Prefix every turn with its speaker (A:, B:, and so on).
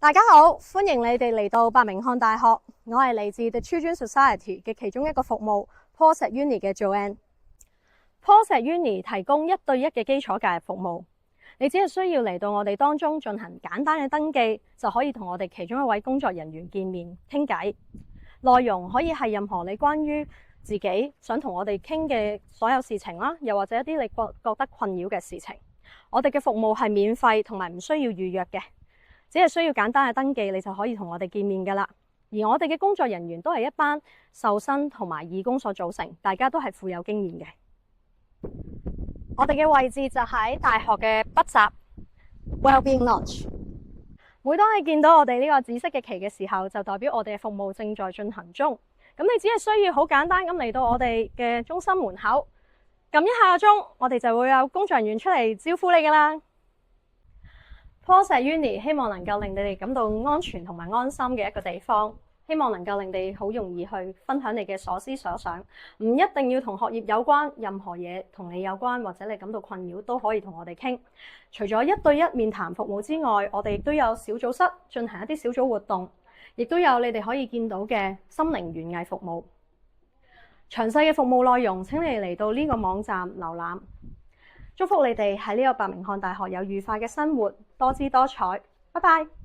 A: 大家好，歡迎你哋嚟到伯明翰大學。我係嚟自 The Children's Society 嘅其中一個服務 Paul's at Uni 嘅 Joanne。Paul's at Uni 提供1對1嘅基礎介入服務，你只係需要嚟到我哋當中進行簡單嘅登記，就可以同我哋其中一位工作人員見面傾偈。內容可以係任何你關於自己想同我哋傾嘅所有事情啦，又或者一啲你覺得困擾嘅事情。我哋嘅服務係免費同埋唔需要預約嘅。只係需要簡單嘅登記，你就可以同我哋見面㗎喇。而我哋嘅工作人員都係一班受薪同埋義工所組成，大家都係富有經驗嘅。我哋嘅位置就喺大學嘅北閘 Wellbeing Lodge。每當你見到我哋呢個紫色嘅旗嘅時候，就代表我哋嘅服務正在進行中。咁你只係需要好簡單咁嚟到我哋嘅中心門口，撳一下個鐘，我哋就會有工作人員出嚟招呼你㗎喇。Paul's at Uni 希望能夠令你哋感到安全同埋安心嘅一個地方，希望能夠令你好容易去分享你嘅所思所想，唔一定要同學業有關，任何嘢同你有關或者你感到困擾都可以同我哋傾。除咗1對1面談服務之外，我哋亦都有小組室進行一啲小組活動，亦都有你哋可以見到嘅心靈園藝服務。詳細嘅服務內容請你嚟到呢個網站瀏覽。祝福你哋喺呢個伯明翰大學有愉快嘅生活，多姿多彩。拜拜。